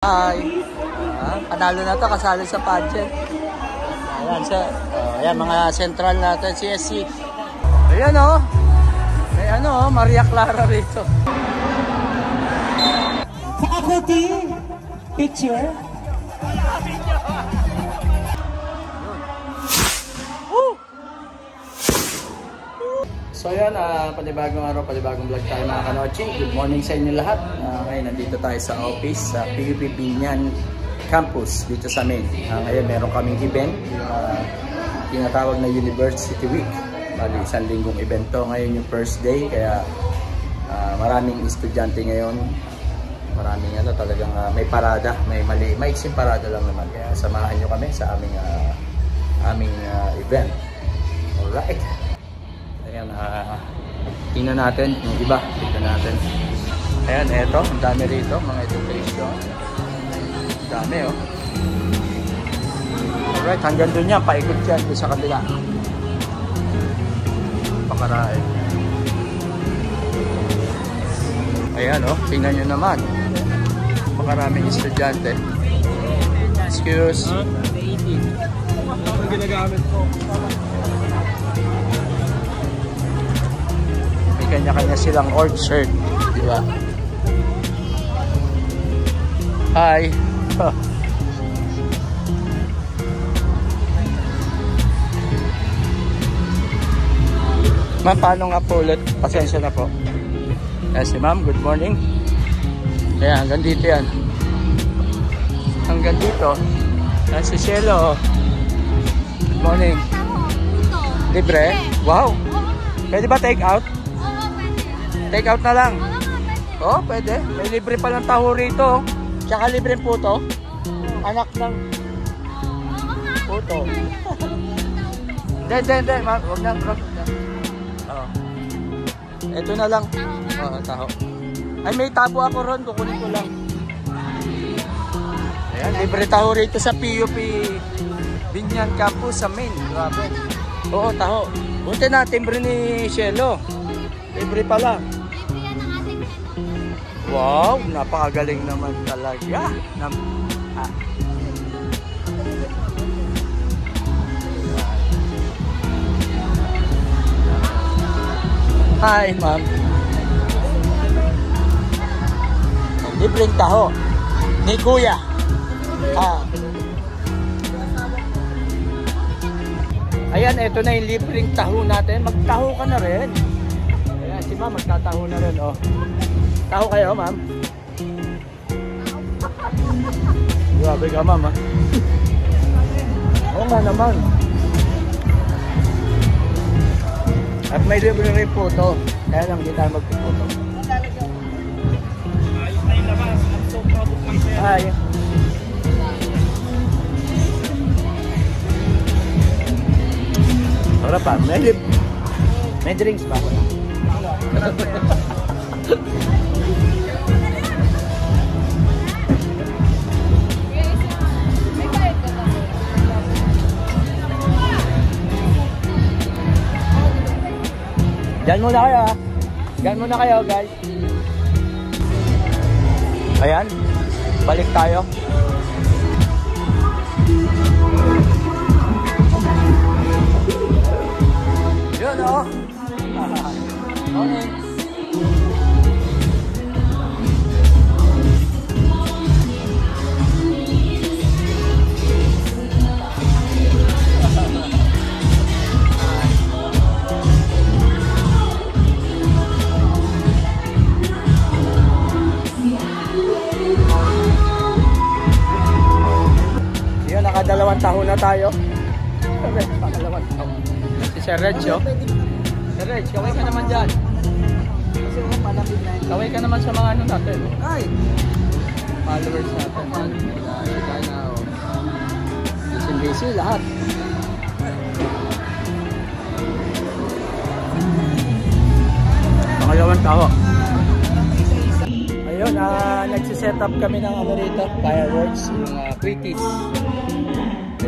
Hi! Panalo na to, kasali sa pageant. Ayan, ayan mga central natin, CSC. Ayan o. May Maria Clara rito. Faculty, picture. So ayan, panibagong araw, panibagong vlog tayo mga kanochi. Good morning sa inyo lahat. Ngayon nandito tayo sa office sa PUP Biñan Campus dito sa Maine. Ngayon meron kaming event, tinatawag na University Week. Bali, isang linggong event to. Ngayon yung first day, kaya maraming estudyante ngayon. Maraming talagang may parada, may maiksing parada lang naman. Kaya samahan nyo kami sa aming event. Alright. Ayan, tingnan natin yung iba. Tingnan natin. Ayan, eto. Ang dami rito. Mga education. Ang dami, oh. Alright, hanggang dun yan. Paikot yan doon sa kabila. Pakarain. Ayan, oh. Tingnan nyo naman. Makaraming estudyante. Excuse. Ang ginagamit ko. Kanya-kanya silang org shirt, di ba? Hi. Ma'am, paano nga po ulit? Pasensya na po. Yes, ma'am, good morning. Kaya hanggang dito yan. Hanggang dito. Yan si Cielo. Good morning. Libre? Wow. Pwede ba take out? Take out na lang. Oh, pwede. May libre pa ng taho rito. Tsaka libre puto. Anak ng puto. Hindi. Huwag na. Oh. Ito na lang. Oh, taho. Ay, may tabo ako ron. Kukunin ko lang. Ayan, libre taho rito sa PUP Biñan Campus sa Maine. Grabe. Oo, taho. Buti na, timbre ni Cielo. Libre pala. Wow, napakagaling naman talaga. Hi, ma'am. Libreng taho ni Kuya. Ayan, ito na yung libreng taho natin. Magtaho ka na rin. Ayan, si ma'am magtataho na rin, oh. Taho kayo, ma'am? Grabe ka, ma'am, ha? Oo nga naman. At may libre rin po ito. Kaya lang, hindi tayo magpuputo. Ayos na yung labas. I'm so proud of myself. Ay. Wala pa. May drinks pa. Wala. Diyan muna kayo, ha? Diyan muna kayo, guys. Ayan. Balik tayo. Yun, oh. Morning. Nakadalawang taho na tayo. Pakalawang taho. Si Sir Reg, oh. Sir Reg, kaway ka naman dyan. Kaway ka naman sa mga ano natin. Ay! Followers natin. Kaya na, oh. Busy lahat. Pakalawang taho. Ayun, nagsiset up kami ng rito. Fireworks, yung kritis.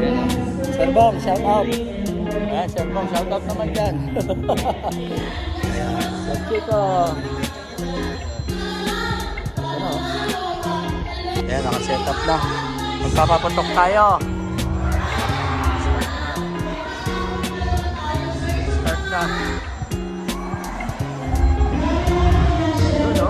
Ayan, Sir Bong, shout out. Ayan, Sir Bong, shout out naman dyan. Ayan, Chico. Ayan, nakaset up na. Magpapaputok tayo. Start na. Yun, no?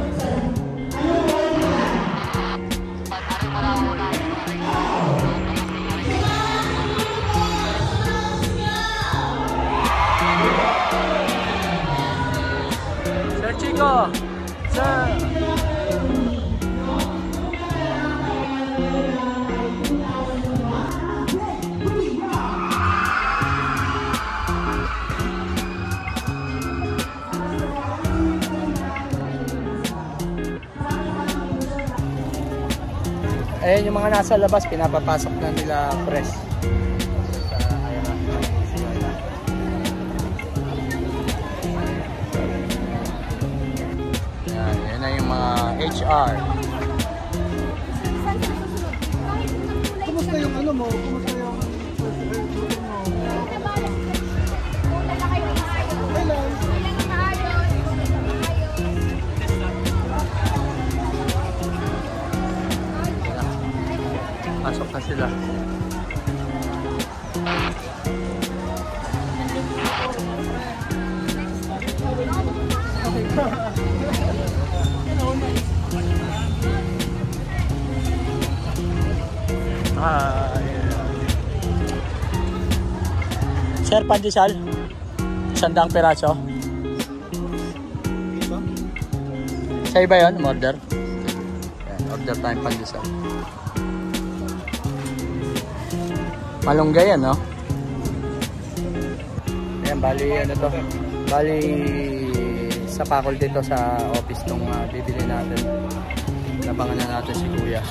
Sir Chico! Sir! Ayan yung mga nasa labas, pinapapasok na nila press. Ayan na yung mga HR. Kumusta yung ano mo? Kumusta yung Pasok na sila. Sir, pandesal? 100 piraso? Sa iba yun? Order? Order tayong pandesal. Malunggay yan, no? Ayan, bali ano to? Bali sa faculty to sa office nung bibili natin. Nabangan na natin si Kuya.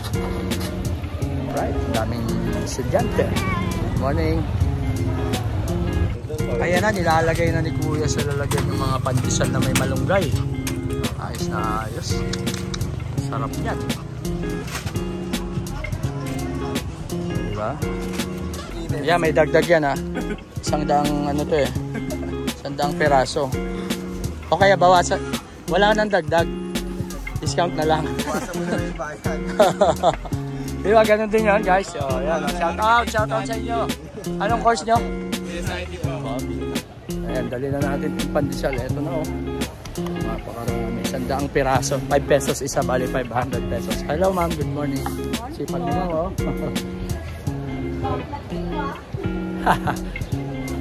Alright, daming estudyante. Good morning. Ayan na, nilalagay na ni Kuya sa lalagyan ng mga pandesal na may malunggay. Ayos na ayos. Sarap yan. Diba? Yeah, may dagdag yan ha. 100 ano to eh. 100 peraso. O kaya bawasan. Wala nang dagdag. Discount na lang. bawasan mo na yung bayan? Diba, ganun din yan guys. So, yan. Shout out sa inyo. Anong course nyo? SIT po. Ayan, dali na natin yung pandesal. Ito na oh. Napakarami. 100 peraso. 5 pesos isa, bali 500 pesos. Hello ma'am, good morning. Sipag mo oh.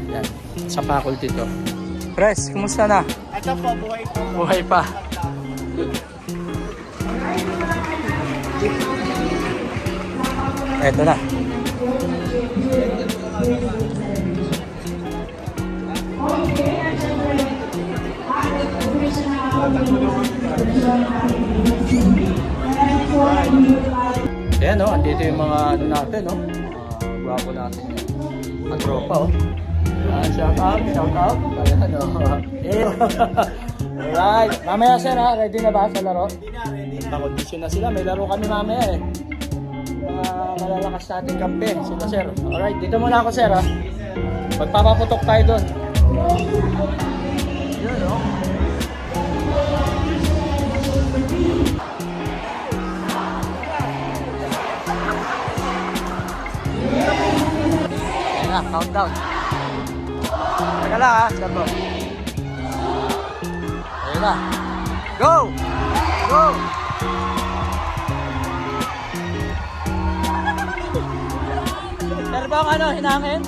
Yan, sa faculty to. Pres, kumusta na? Ito po, buhay po. Buhay pa. Eto na. Ayan o, andito yung mga ano natin o. Gwapo natin yan. Ang tropa o. Shout out. Ayan o. Alright. Mamaya sir ha, ready na ba sa laro? Ready na. Nakondisyon na sila, may laro kami mamaya eh. Mga malalakas natin kampe sila sir. Alright, dito muna ako sir ha. Magpapaputok tayo doon. Yun o. Countdown. Teka lang ha, sabi. Ayun na. Go! Go! Pero ba ang ano, hinangin?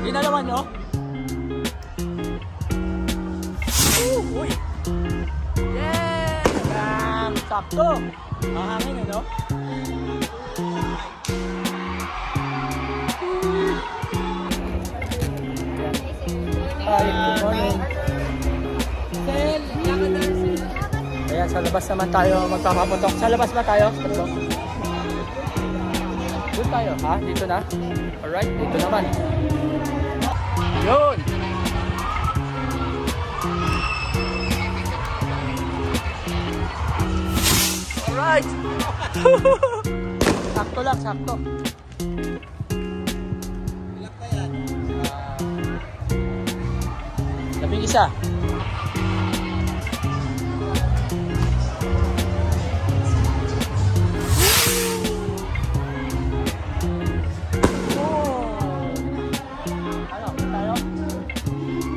Ginalawan nyo? Uy! Yeah! Sakto! Mahangin eh, no? Hi, good morning. Ayan, sa labas naman tayo magpapaputok. Sa labas ba tayo? Doon tayo, ha? Dito na? Alright, dito naman. Yun! Alright! Sakto lang, sakto. Ilan pa yan? Labing isa.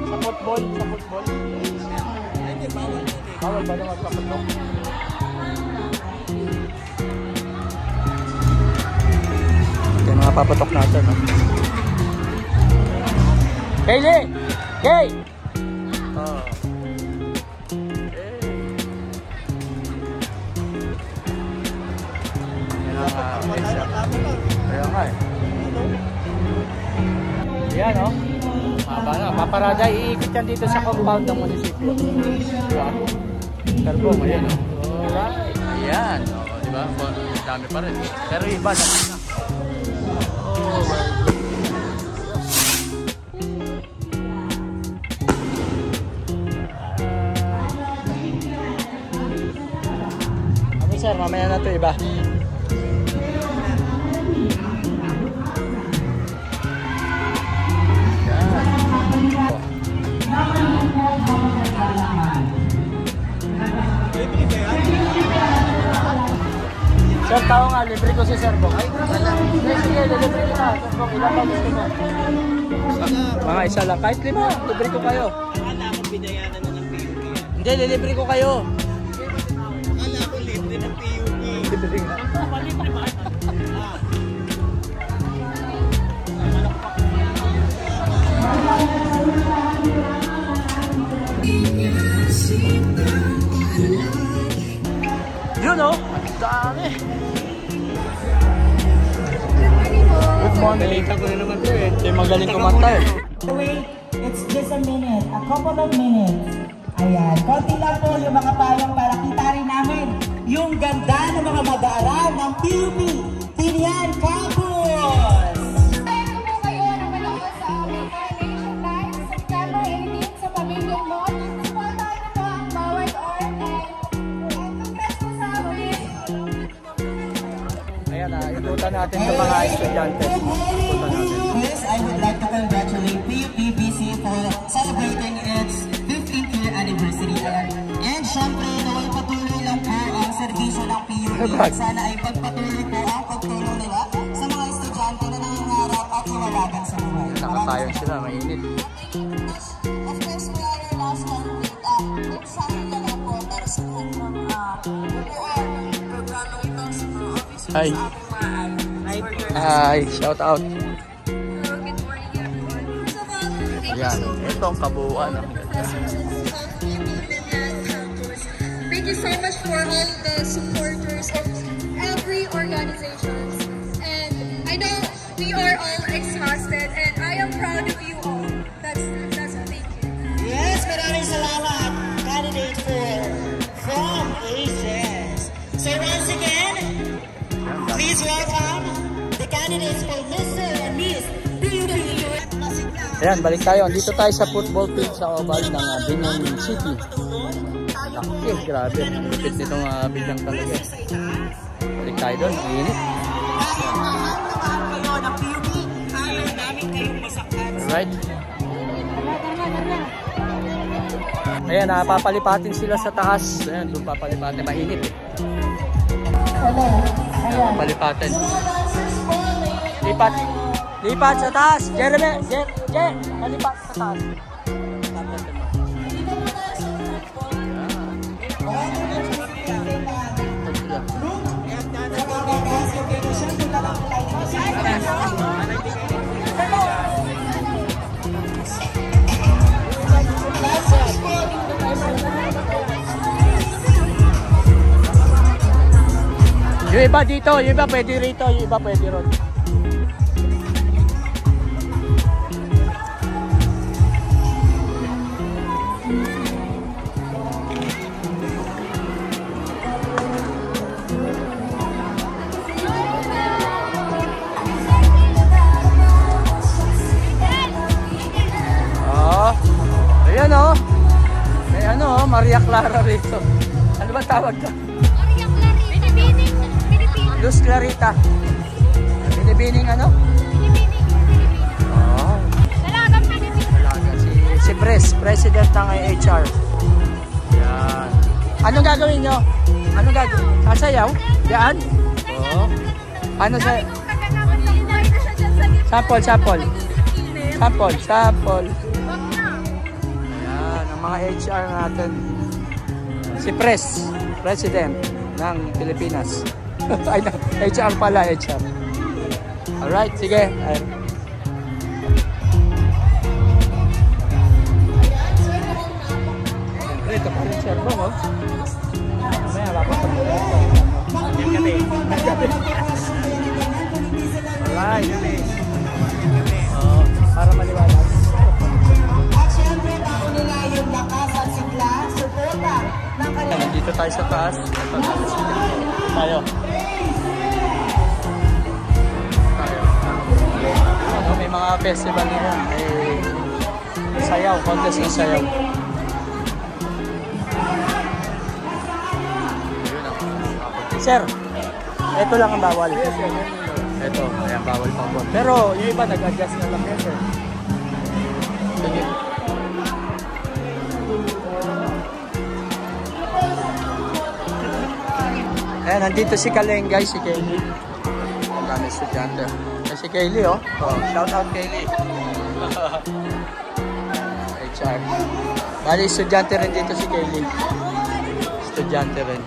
Sa football. Hindi, bawal yun eh. Bawal ba naman sa football? Ito yung mga papatok natin, no? Kaylee! Kay! Oh. Kaya nga eh. Yan, no? Maba na. Paparada, iikot yan dito sa compound ng munisipyo. Diba? Karbong, ayan, no? Alright. Ayan. O, diba? Dami pa rin. Pero iba na. Oh, my God. Kami, sir, mamaya na ito iba. Sir, tao nga, libre ko si Sir Bong. Ay, wala. Sige, libre ko na. Sir Bong, ilan pa gusto mo? Mga isa lang. Kahit 5, libre ko kayo. Akala ko binayaran na ng PUP. Hindi, libre ko kayo. Akala ko libre ng PUP. Libre nga. Yun o, dami. Good morning. Nalita ko na naman ito eh. Siya magaling kumanta eh. Wait, it's just a minute, a couple of minutes. Ayan, konti lang po yung mga payong para kita rin namin yung ganda ng mga mag-aaral ng PUP Binyan Campus! Ayaw po kayo na manood sa aming Coronation Live September 18 sa Pavilion Mall. Supportahan niyo po ang bawat org and congrats po sa amin. Ayan na, ikutan natin sa mga estudyante. Ikutan natin. First, I would like to congratulate PUPBC for celebrating its 15th year anniversary. And syempre, naway patuloy lang po ang serbisyo ng PUP. Sana ay pagpatuloy po ang pagtulong nila sa mga estudyante na nangangarap at hiwalagan sa buhay. Nakatayong sila, mainit. Of course, we are your last candidate. Excited na lang po para sa lahat ng programang ito sa mga officers Hi. sa ating mga Hi, shout out. Good morning, everyone. First of all, thank you Ayan, so much. ito ang kabuuan. Thank you so much for all the supporters of every organization. And I know we are all exhausted and I am proud of you all. That's a thank you. Yes, maraming salamat, candidate from Asians. So once again, please welcome the candidates for Mr. and Miss PUP. Ayan, balik tayo. Dito tayo sa football field sa oval ng Binyan City. Laki, grabe. Ang lupit nitong bilyang talaga. Balik tayo doon. Ang init. Alright. Ayan, papalipatin sila sa taas. Ayan, doon papalipatin. Mainit eh. Papalipatin. Lipat. Lipat sa taas. Jeremy. Palipat sa taas. Yung iba dito, yung iba pwede rito, yung iba pwede ron. Ayan o. May ano o, Maria Clara rito. Ano ba tawag to? Maria Clara. Luz Clarita. Binibining ano? Oh. Dalagang Pilipino. Talaga. Si President ng HR. Yan. Anong gagawin nyo? Anong gagawin? Sasayaw? Yan? Oo. Ano sa... Sample. Sample. Ayan, ang mga HR natin. Si President ng Pilipinas. Ay, HR pala, HR. Alright, sige. Ito pa rin sir mo, no? Mamaya, papasamulat ko. Yung gabi. Alright. Oo, para maliwanag. At syempre, bago nila yung lakas at sigla, suporta ng kanilang... Nandito tayo sa taas. Tayo. Ano, may mga festival nila. May sayaw, contest ng sayaw. Sir, ito lang ang bawal. Ito, ayan, bawal pa po. Pero yung iba nag-adjust na lang yan, sir. Sige. Ayan, nandito si Kalengay, si Kaylee. Ang dami estudyante. Si Kaylee, oh. Shout out Kaylee. HR. Bali, estudyante rin dito si Kaylee. Estudyante rin.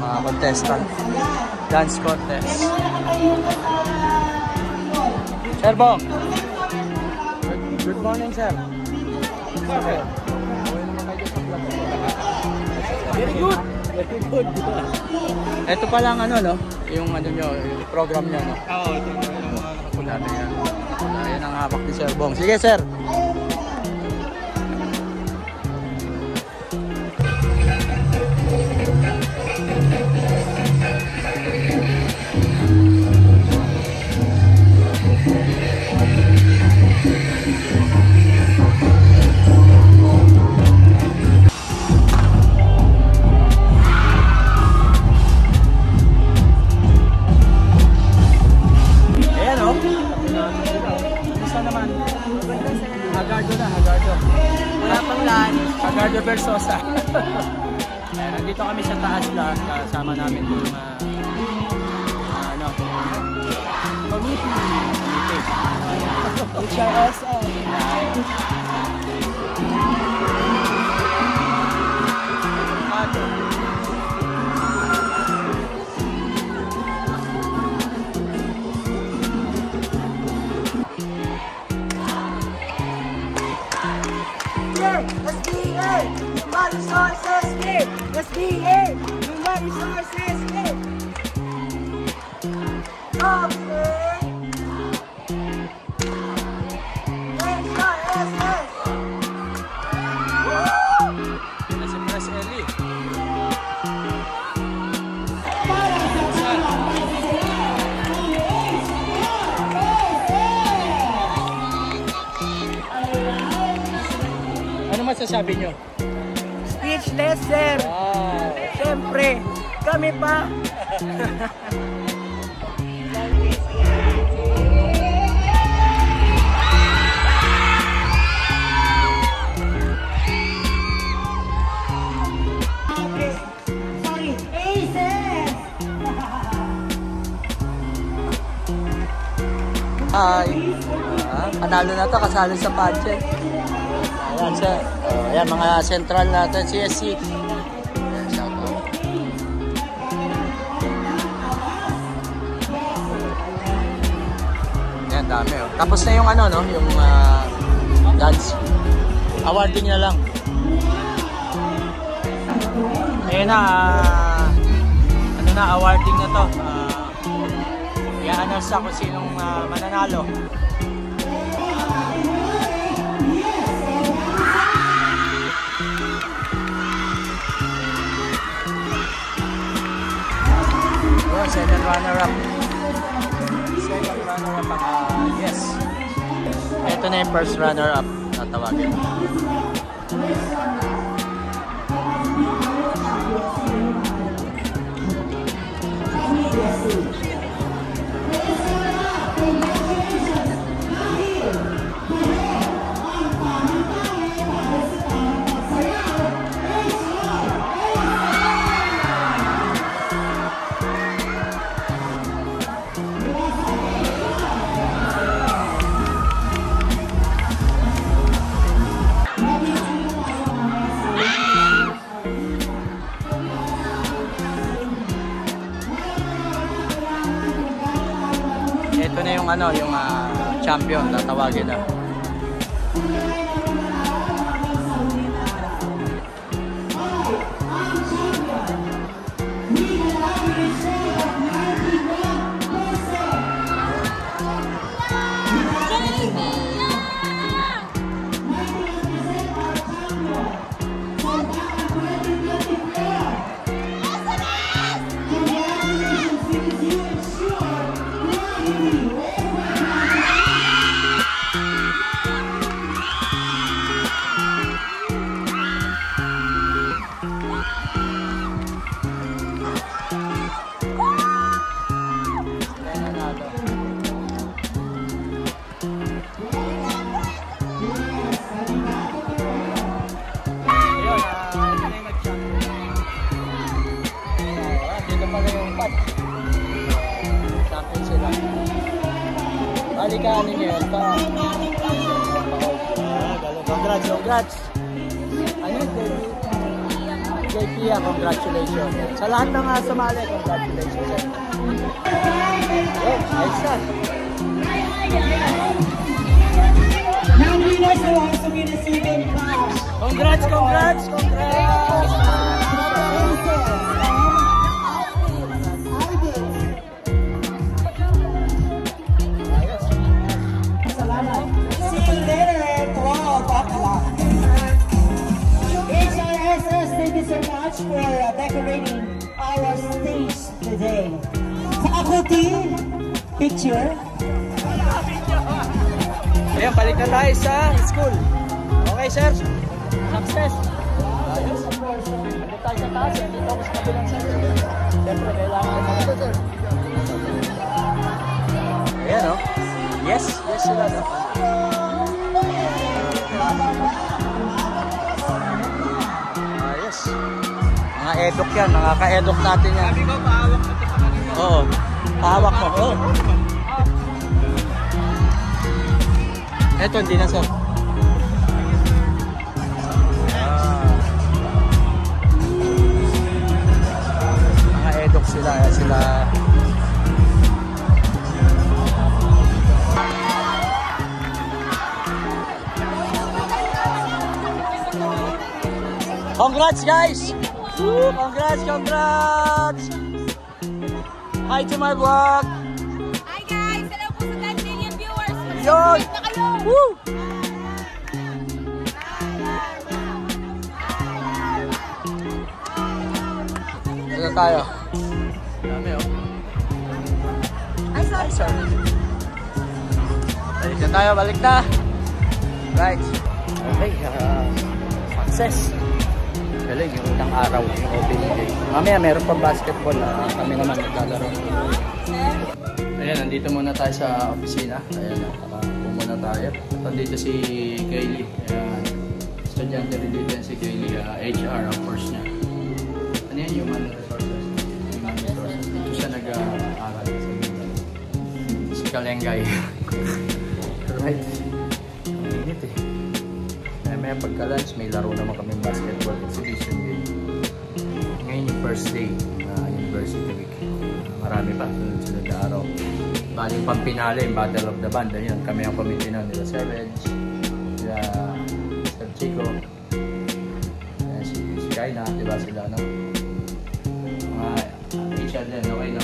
Mga contestant. Dance contest. Sir Bong. Good morning, sir. Okay. Very good. Very good. Ito pa lang ano, no? Yung ano nyo, yung program nyo, no? Oo, ito yung mga nakapula na yan. Ayan ang hawak ni Sir Bong. Sige, sir. Hagardo Versosa. Nandito kami sa taas lang. Kasama namin yung committee. HRSL. Human Resources Gate! SBA! Human Resources Gate! Okay! HRSS! Yun na si Press Ellie. Ano masasabi nyo? Speechless, sir! Wow! Siyempre, kami pa! Okay, sorry, Aces! Hi! Panalo na to, kasali sa pageant. Ayan, sir. Ayan, mga central natin, CSC. Ayan, shout out. Ayan, dami. Oh. Tapos na yung ano, no? Yung dance. Awarding na lang. Ayan na, ano na, awarding na to. I-announce ako sinong mananalo. runner-up. Second runner-up ang yes. Ito na yung first runner-up na tawagin. Ito na yung ano, yung champion na tawagin na. Balikanin niyo yun pa. Congrats, congrats. Ayun, JP, congratulations. Sa lahat ng sumali, congratulations. Oh, ayos na. Now winners will also be receiving cash. Congrats, congrats, congrats. For decorating our stage today. Faculty picture. Ayan, balik na tayo sa school. Okay, sir? Success. Ayos. Balik tayo sa taas. Dito ako sa kabilang sir. Siyempre, kailangan na ito, sir. Ayan, o. Yes, yes sila, no? Ayos. Mga edok yan, mga ka-edok natin yan. Sabi ko, pahawak mo ito sa kanila. Oo, pahawak mo. Oo. Eto, hindi na, sir. Mga edok sila, sila. Congrats, guys! Woo! Congrats, congrats! Hi to my vlog! Hi guys! Hello po sa 10 million viewers! Yun! Woo! Ito tayo. Dami, oh. Ay, sorry. Balik na tayo, balik na! Right. Okay, success! Galing, yung unang araw, yung opening day. Mamaya meron pa basketball na kami naman naglalaro. Ayan, nandito muna tayo sa opisina. Ayan, nakapo muna tayo. Nandito si Kaylee. Ayan, estudyante rin dito si Kaylee. HR ang course niya. Ano yan? Human Resources. Human Resources. Dito siya nag-aaral sa si Kalengay. Right. Ang init eh. May pagka-lunch, may laro naman kami basketball exhibition game. Ngayon yung first day na University Week. Marami pa, sunod-sunod na araw. Bali yung pampinali, yung Battle of the Band. Ayun, kami ang committee na nila Sir Reg, sila Sir Chico, si Kaina, diba sila, no? Mga HR din, okay, no?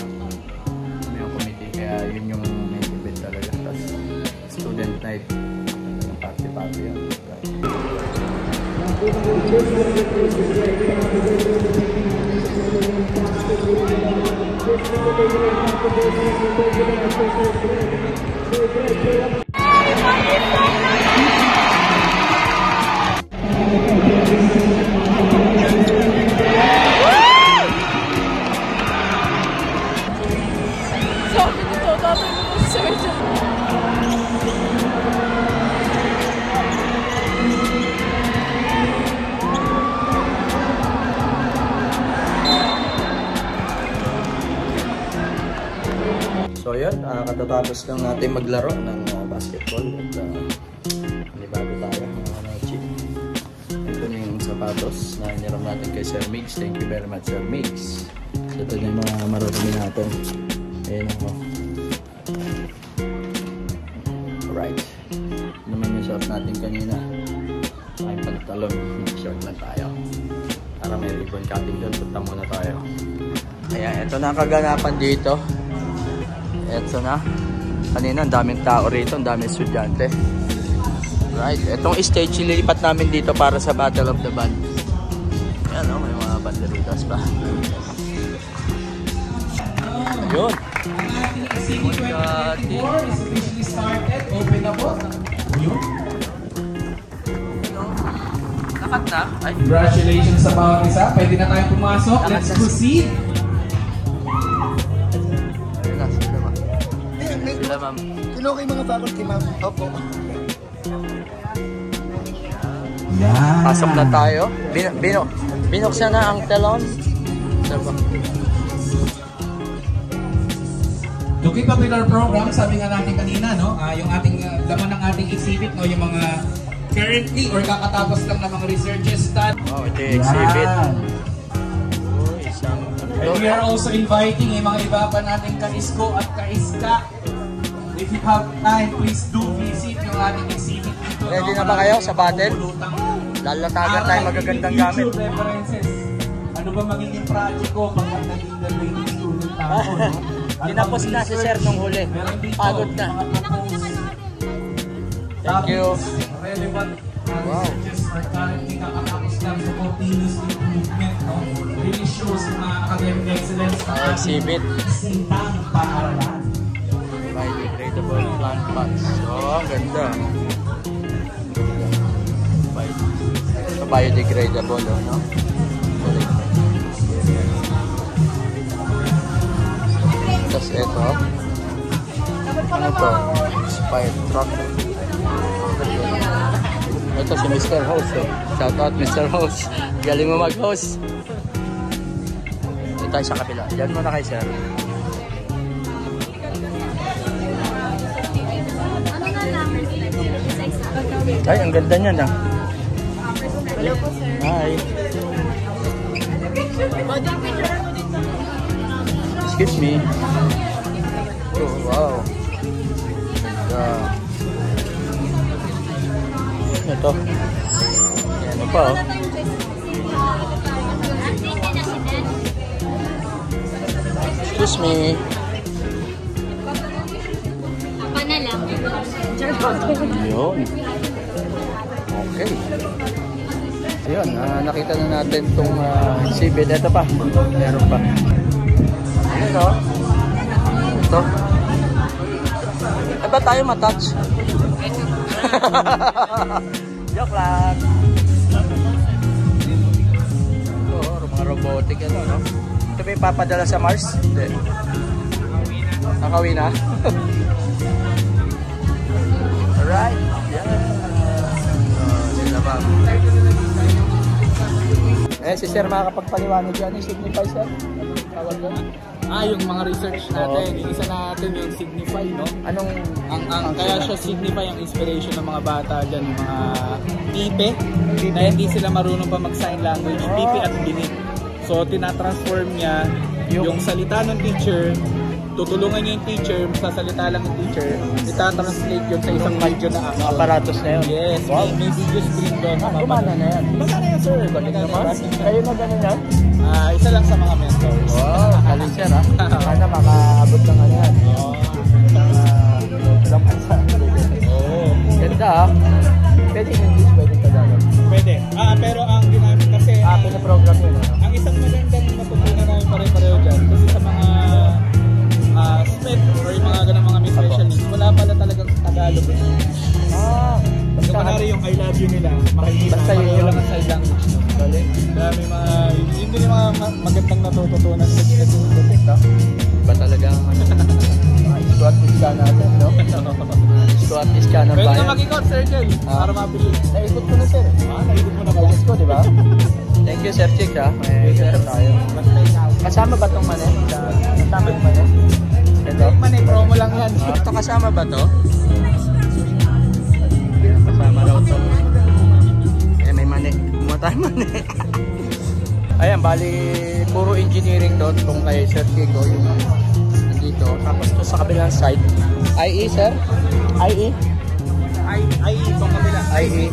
Kami ang committee, kaya yun yung main event talaga. Tapos student night, party-party yun. So yun, katatapos lang natin maglaro ng basketball at bago tayo mga kanochi. Ito na yung sapatos na hiniram natin kay Sir Migs. Thank you very much Sir Migs. So ito na yung mga marami natin. Ayan ako. Alright. Ito naman yung short natin kanina. Ay pantalon. Short lang tayo. Para may ribbon cutting doon. Punta muna tayo. Ayan, ito na kaganapan dito. Eto na. Kanina ang daming tao rito, ang daming estudyante. Right, etong stage lilipat namin dito para sa Battle of the Band. Ayan o, may mga banderitas pa. Ayun. Lakat na. Congratulations sa bawat isa. Pwede na tayong pumasok. Let's proceed. Ma'am. Hello kay mga faculty, ma'am. Opo. Yan. Pasok na tayo. Binuksan na ang telon. To keep up with our program, sabi nga natin kanina, no? Yung ating laman ng ating exhibit, no? Yung mga currently or kakatapos lang ng mga researches done. Oh, ito yung exhibit. And we are also inviting yung mga iba pa nating ka-isko at ka-iska. If you have time, please do visit yung ating exhibit dito. Ready na ba kayo sa battle? Lalatagan tayo magagandang gamit. References. Ano ba magiging project ko pag naging graduating student na ako, no? Tinapos na si Sir nung huli. Pagod na. Thank you. Relevant researches are currently nakakapos lang sa continuous improvement, no? Really shows na academic excellence na exhibit. Sintang paaralan. Biodegradable plant pots. Oh, ang ganda. Biodegradable, no? Tapos ito. Ano to? Spire truck. Ito si Mr. Host. Shout out Mr. Host. Galing mo mag-host. Ito tayo sa kapila. Diyan muna kay Sir. Ay, ang ganda niya na. Hello po, sir. Hi. Excuse me. Oh, wow. Ito. Ano pa, oh. Excuse me. Apa na lang. Yun. Okay. Ayun, nakita na natin itong exhibit. Ito pa. Meron pa. Ito. Ito. Ay ba tayo matouch? Joke lang. Ito, mga robotic ito, no? Ito ba ipapadala sa Mars? Hindi. Nakawin na? Alright. Eh, si Sir makakapagpaliwanag yan. Yung Signify, Sir? Tawag doon? Yung mga research natin, yung isa natin yung Signify, no? Anong Kaya siya Signify ang inspiration ng mga bata dyan, mga pipe, na hindi sila marunong pa mag-sign language, pipe at binig. So, tinatransform niya yung salita ng teacher, tutulungan niya yung teacher, sasalita lang yung teacher, itatranslate yun sa isang video na action. aparatos na yun? Yes, Wow. may video screen doon. Gumana na yan. Gumana yan, sir. Galing naman. Kayo na gano'n yan? Isa lang sa mga mentors. Wow, galing Sir, ha? Sana makaabot ng ano yan. Ilang pansa. Ganda, ha? Pwede English, pwede Tagalog. Pwede. Pero ang ginamit kasi, Pinaprogram yun, ha? ang isang magandang matutunan namin pare-pareho dyan, kasi sa mga Basta yun Marunong lang ang side language. Galing. Kaya may mga, yun din yung mga magandang natututunan sa Chinese. Ba talagang Scottish ka natin, no? Scottish ka ng Pwede bayan. na mag-ikot, Sir Jel, para mabilis. Naikot ko na, sir. Naikot mo na ba? Naikot ko, di ba? Thank you, Sir Chick, ha? May ganito tayo. Kasama ba itong mani? Kasama yung mani? Ito? Mani, promo lang yan. Ito kasama ba to? Kasama raw to. Eh, may mani. Kumuha tayo mani. Ayan, bali, puro engineering to. Itong kay Sir Chico, yung dito. Tapos to sa kabilang side. IE, sir? IE? Itong kabila. IE?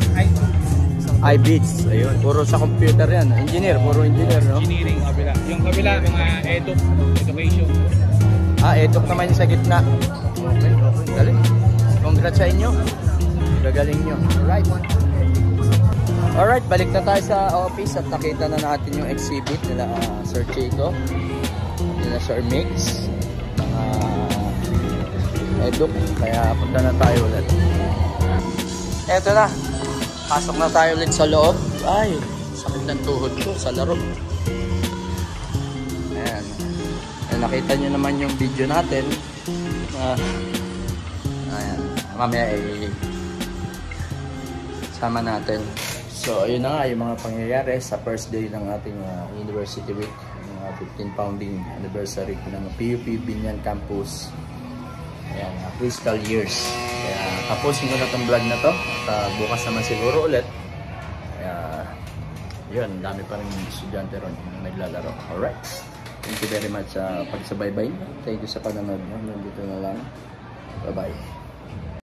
iBeats. Ayun, puro sa computer yan. Engineer, puro engineer, no? Engineering, kabila. Yung kabila, mga education. Eduk naman yung sa gitna. Okay, okay. Galing. Congrats sa inyo. Gagaling nyo. Alright, balik na tayo sa office at nakita na natin yung exhibit nila Sir Chico, nila Sir Mix, Eduk. Kaya punta na tayo ulit. Eto na. Pasok na tayo ulit sa loob. Ay, sakit ng tuhod ko sa laro. Ayan. Nakita nyo naman yung video natin. Ayan. Mamaya sama natin. So, ayun na nga yung mga pangyayari sa first day ng ating University Week. Yung 15 founding anniversary ng PUP Binyan Campus. Ayan, Crystal Years. Kaya tapusin ko na itong vlog na to. At bukas naman siguro ulit. Kaya, yun, dami pa rin estudyante ron na naglalaro. Alright. Thank you very much sa pagsabaybay. Thank you sa panonood. Nandito na lang. Bye-bye.